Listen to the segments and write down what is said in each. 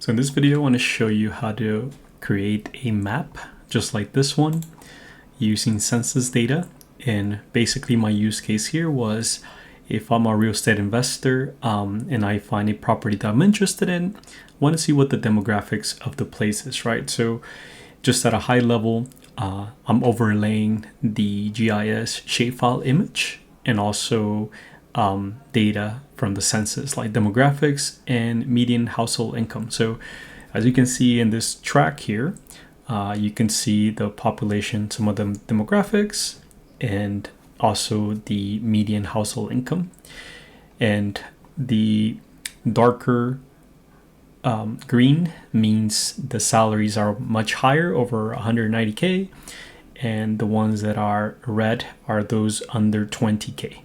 So in this video, I want to show you how to create a map just like this one using census data. And basically my use case here was if I'm a real estate investor and I find a property that I'm interested in, I want to see what the demographics of the place is, right? So just at a high level, I'm overlaying the GIS shapefile image and also data from the census like demographics and median household income. So as you can see in this track here, you can see the population, some of the demographics, and also the median household income. And the darker green means the salaries are much higher, over 190K, and the ones that are red are those under 20K.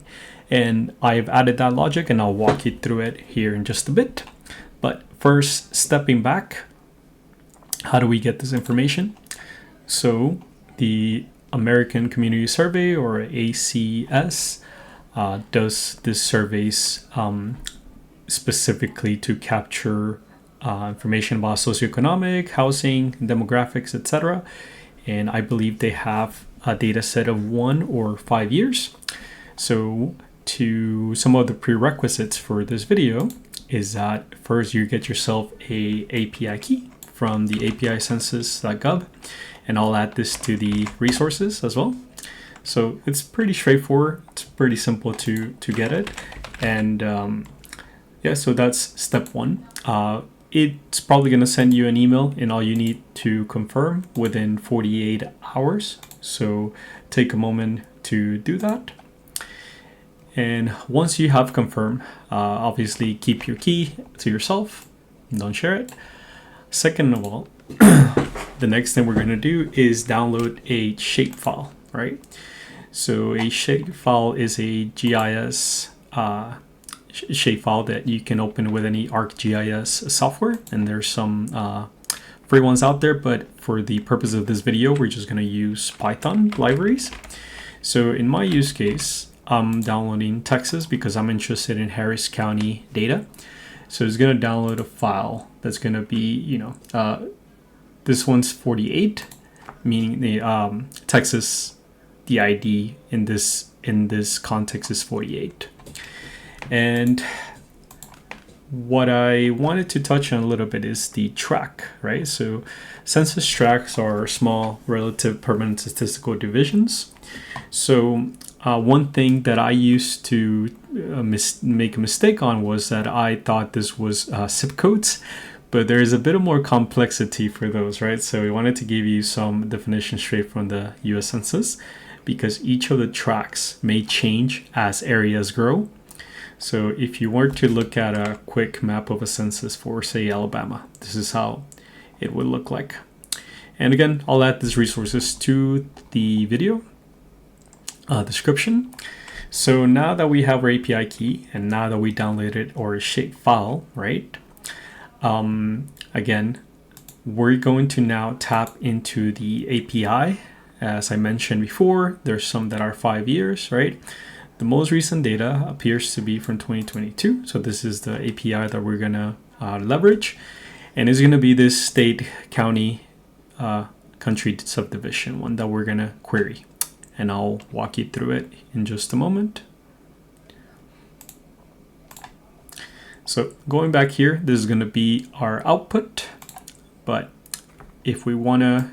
And I've added that logic and I'll walk you through it here in just a bit. But first, stepping back, how do we get this information? So the American Community Survey, or ACS, does this surveys specifically to capture information about socioeconomic, housing, demographics, etc. And I believe they have a data set of 1 or 5 years. So to some of the prerequisites for this video is that first you get yourself a API key from the API census.gov, and I'll add this to the resources as well. So it's pretty straightforward. It's pretty simple to get it. And yeah, so that's step 1. It's probably going to send you an email, and all you need to confirm within 48 hours. So take a moment to do that. And once you have confirmed, obviously keep your key to yourself. Don't share it. Second of all, the next thing we're going to do is download a shapefile, right? So a shapefile is a GIS shapefile that you can open with any ArcGIS software, and there's some free ones out there, but for the purpose of this video, we're just going to use Python libraries. So in my use case, I'm downloading Texas because I'm interested in Harris County data. So it's going to download a file that's going to be, this one's 48, meaning the Texas, the ID in this context is 48. And what I wanted to touch on a little bit is the track, right? So census tracts are small relative permanent statistical divisions. So one thing that I used to make a mistake on was that I thought this was zip codes, but there's a bit more complexity for those, right? So we wanted to give you some definition straight from the US Census, because each of the tracts may change as areas grow. So if you were to look at a quick map of a census for, say, Alabama, this is how it would look like. And again, I'll add these resources to the video description. So now that we have our API key and now that we downloaded our shape file, right? Again, we're going to now tap into the API. As I mentioned before, there's some that are 5 years, right? The most recent data appears to be from 2022. So this is the API that we're gonna leverage. And it's gonna be this state, county, country subdivision one that we're gonna query. And I'll walk you through it in just a moment. So going back here, this is going to be our output. But if we want to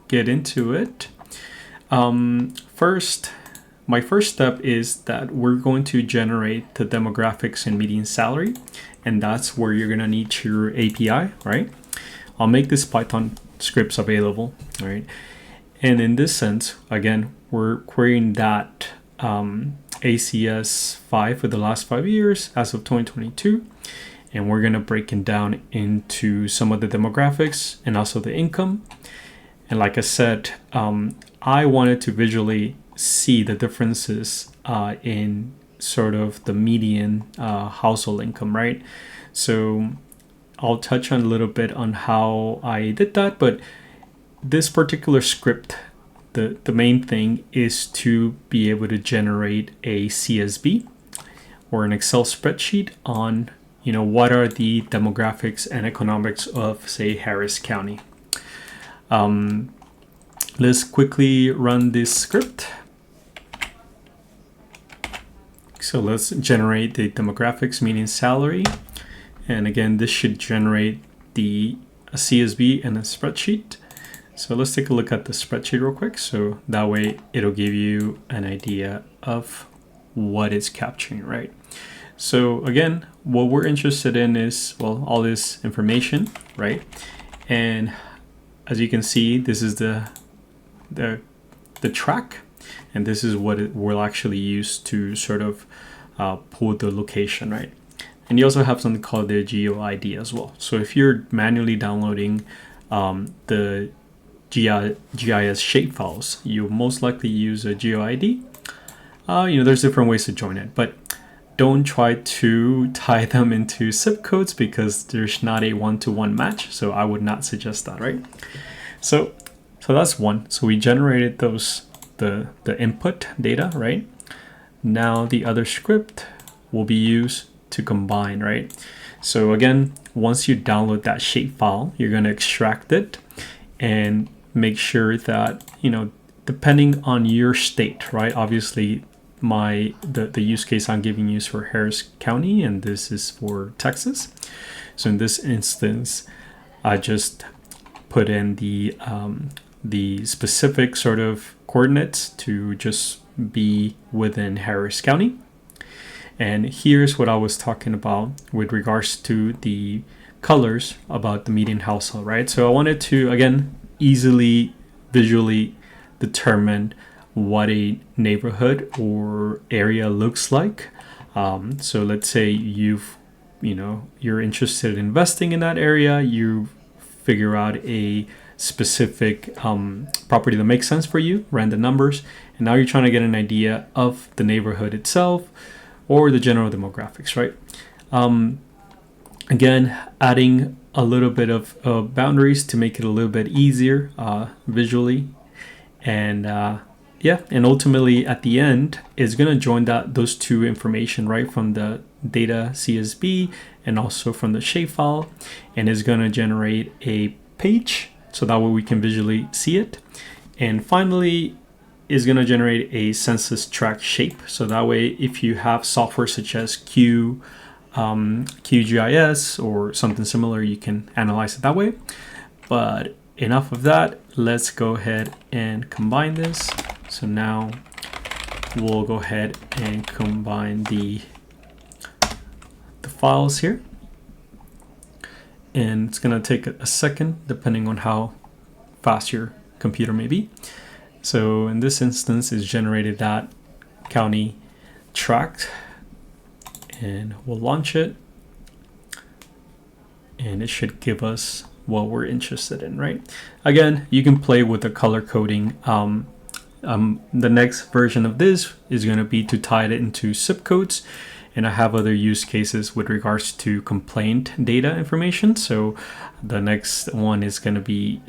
get into it, my first step is that we're going to generate the demographics and median salary. And that's where you're going to need your API, right? I'll make this Python scripts available, right? And in this sense, again, we're querying that ACS 5 for the last 5 years as of 2022. And we're going to break it down into some of the demographics and also the income. And like I said, I wanted to visually see the differences in sort of the median household income, right? So I'll touch on a little bit on how I did that, but this particular script, the main thing is to be able to generate a CSV or an Excel spreadsheet on what are the demographics and economics of, say, Harris County. Let's quickly run this script. So let's generate the demographics, meaning salary. And again, this should generate a CSV and a spreadsheet. So let's take a look at the spreadsheet real quick. So that way it'll give you an idea of what it's capturing, right? So again, what we're interested in is, well, all this information, right? And as you can see, this is the track, and this is what it will actually use to sort of pull the location, right? And you also have something called the geo ID as well. So if you're manually downloading the GIS shapefiles, you'll most likely use a geo ID. There's different ways to join it, but don't try to tie them into zip codes because there's not a one-to-one match. So I would not suggest that, right? So that's one. So we generated the input data, right? Now the other script will be used to combine, right? So again, once you download that shapefile, you're going to extract it and make sure that, depending on your state, right? Obviously, the use case I'm giving you is for Harris County, and this is for Texas. So in this instance, I just put in the specific sort of coordinates to just be within Harris County. And here's what I was talking about with regards to the colors about the median household, right? So I wanted to, again, easily visually determine what a neighborhood or area looks like. So let's say you're interested in investing in that area, you figure out a specific property that makes sense for you, ran the numbers, and now you're trying to get an idea of the neighborhood itself or the general demographics, right? Again, adding a little bit of boundaries to make it a little bit easier visually, and and ultimately at the end it's going to join those two information, right, from the data CSV and also from the shapefile, and is going to generate a page so that way we can visually see it. And finally is going to generate a census tract shape, so that way if you have software such as QGIS or something similar, you can analyze it that way. But enough of that, let's go ahead and combine this. So now we'll go ahead and combine the files here, and it's gonna take a second depending on how fast your computer may be. So in this instance, it's generated that county tract, and we'll launch it, and it should give us what we're interested in, right? Again, you can play with the color coding. The next version of this is going to be to tie it into zip codes, and I have other use cases with regards to complaint data information. So the next one is going to be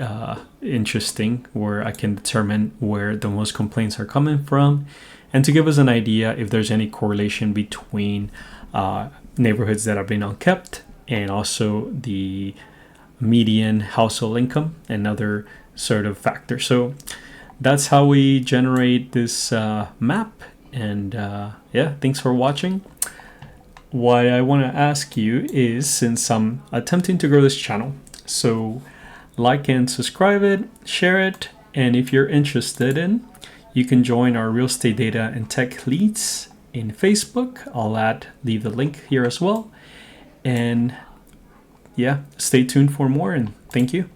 interesting, where I can determine where the most complaints are coming from, and to give us an idea if there's any correlation between neighborhoods that have been unkept and also the median household income and other sort of factors. So that's how we generate this map. And thanks for watching. What I want to ask you is, since I'm attempting to grow this channel, so like and subscribe it, share it, and if you're interested in, you can join our real estate data and tech leads in Facebook. I'll leave the link here as well. And stay tuned for more, and thank you.